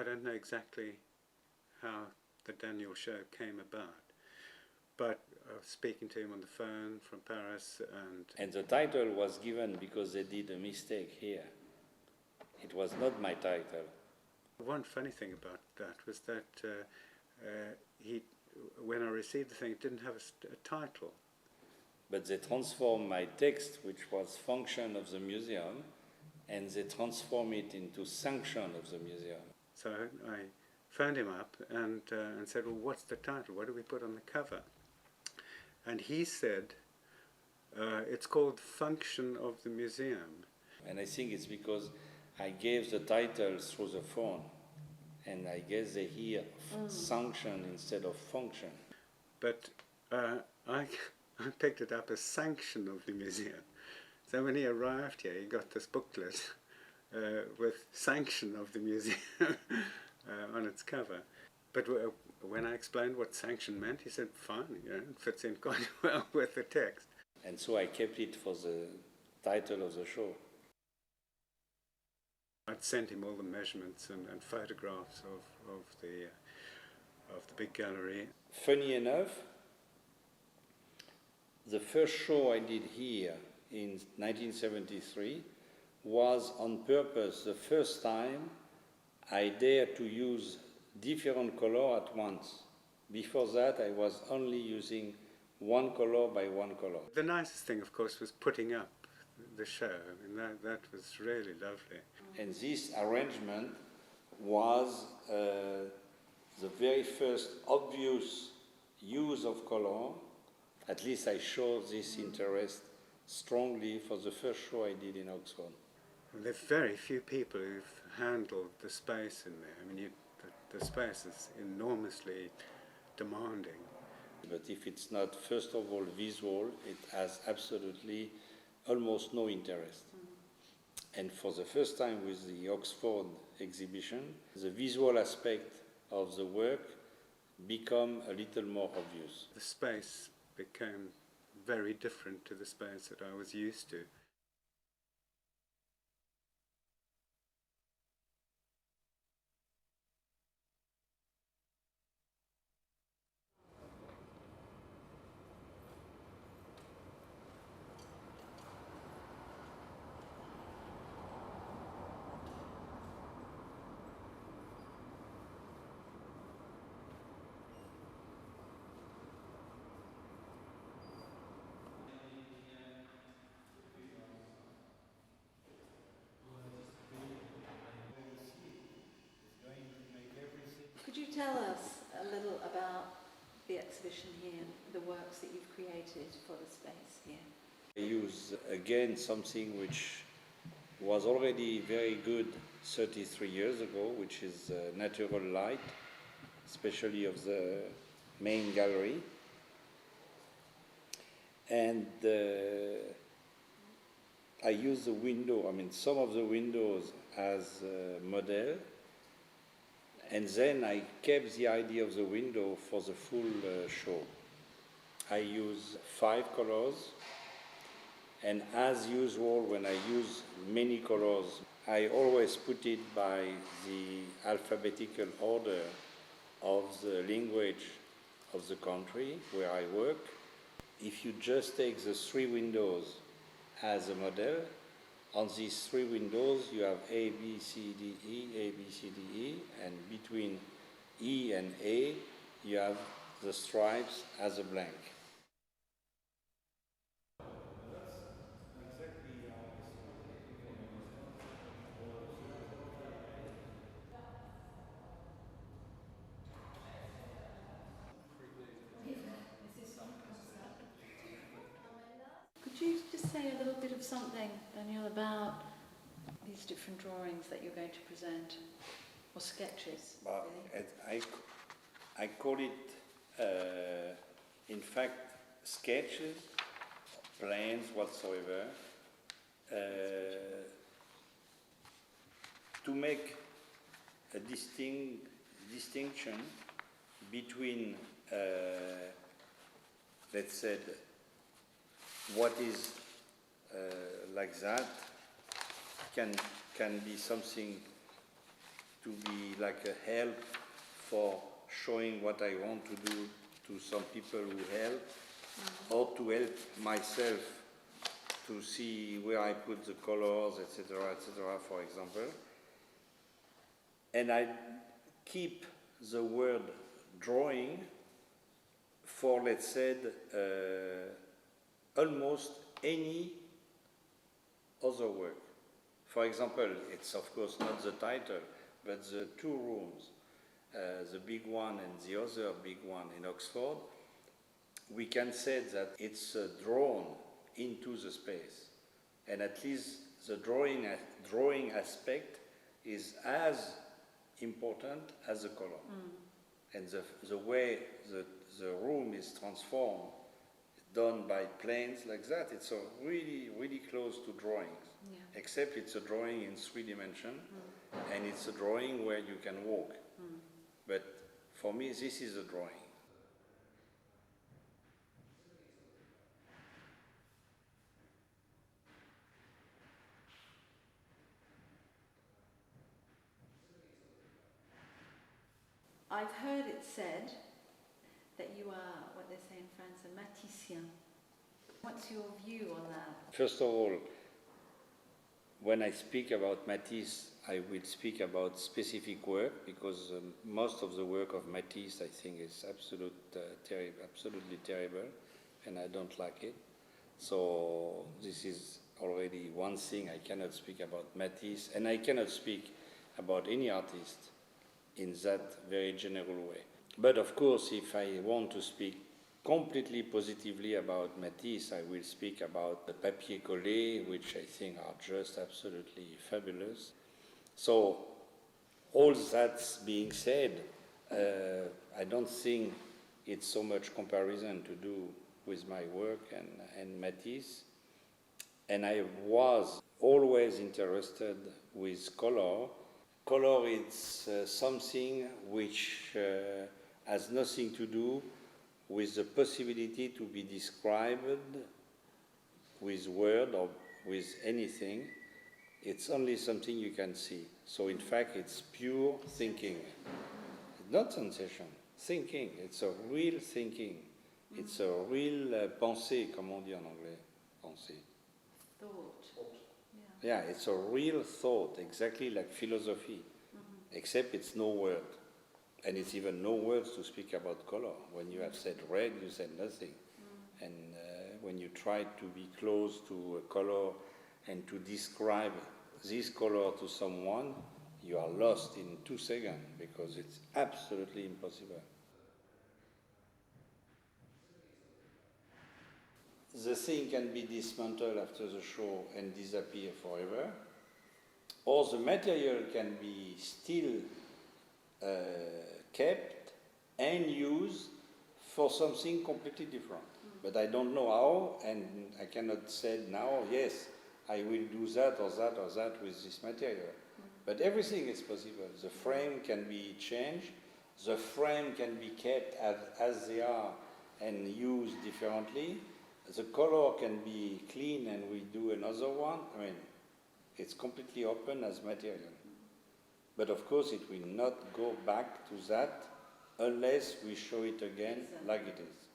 don't know exactly how the Daniel show came about, but I was speaking to him on the phone from Paris, and the title was given because they did a mistake here. It was not my title. One funny thing about that was that when I received the thing, it didn't have a title. But they transformed my text, which was function of the museum, and they transform it into sanction of the museum. So I phoned him up and said, well, what's the title? What do we put on the cover? And he said, it's called Function of the Museum. And I think it's because I gave the title through the phone, and I guess they hear sanction instead of function. But I picked it up as Sanction of the Museum. So when he arrived here, he got this booklet with Sanction of the Museum on its cover. But when I explained what sanction meant, he said, fine, it fits in quite well with the text. And so I kept it for the title of the show. I'd sent him all the measurements and photographs of the big gallery. Funny enough, the first show I did here in 1973 was on purpose the first time I dared to use different color at once. Before that, I was only using one color by one color. The nicest thing, of course, was putting up the show. I mean, that was really lovely. And this arrangement was the very first obvious use of color. At least I showed this interest strongly for the first show I did in Oxford. There are very few people who've handled the space in there. I mean, the space is enormously demanding. But if it's not, first of all, visual, it has absolutely almost no interest. And for the first time with the Oxford exhibition, the visual aspect of the work become a little more obvious. The space became very different to the space that I was used to. Could you tell us a little about the exhibition here, the works that you've created for the space here? I use again something which was already very good 33 years ago, which is natural light, especially of the main gallery. And I use the window, I mean some of the windows as a model. And then I kept the idea of the window for the full show. I use 5 colors, and as usual, when I use many colors, I always put it by the alphabetical order of the language of the country where I work. If you just take the 3 windows as a model, on these 3 windows, you have A, B, C, D, E, A, B, C, D, E, and between E and A, you have the stripes as a blank. Could you just say a little bit of something, Daniel, about these different drawings that you're going to present, or sketches? Well, really? I call it, in fact, sketches, plans whatsoever, to make a distinction between, let's say, what is like that can be something to be like a help for showing what I want to do to some people who help, or to help myself to see where I put the colors, etc., for example. And I keep the word drawing for, let's say, almost any other work. For example, it's of course not the title, but the two rooms, the big one and the other big one in Oxford, we can say that it's drawn into the space. And at least the drawing aspect is as important as the color. And the way the room is transformed, done by planes like that, it's really, really close to drawings. Yeah. Except it's a drawing in 3 dimensions, and it's a drawing where you can walk. But for me, this is a drawing. I've heard it said that you are, what they say in France, a maticien. What's your view on that? First of all, when I speak about Matisse, I will speak about specific work, because most of the work of Matisse, I think, is absolutely terrible, and I don't like it. So this is already one thing. I cannot speak about Matisse, and I cannot speak about any artist in that very general way. But of course, if I want to speak completely positively about Matisse, I will speak about the papier collé, which I think are just absolutely fabulous. So, all that being said, I don't think it's so much comparison to do with my work and Matisse. And I was always interested with color. Color is something which has nothing to do with the possibility to be described with word or with anything. It's only something you can see. So in fact, it's pure thinking. Not sensation, thinking. It's a real thinking. It's a real pensée, comme on dit en anglais, pensée. Thought. Yeah, it's a real thought, exactly like philosophy, except it's no word. And it's even no words to speak about color. When you have said red, you said nothing. And when you try to be close to a color and to describe this color to someone, you are lost in 2 seconds, because it's absolutely impossible. The thing can be dismantled after the show and disappear forever, or the material can be still kept and used for something completely different. But I don't know how, and I cannot say now, yes, I will do that or that or that with this material. But everything is possible. The frame can be changed, the frame can be kept as they are and used differently. The color can be clean and we do another one. I mean, it's completely open as material. But of course, it will not go back to that unless we show it again like it is.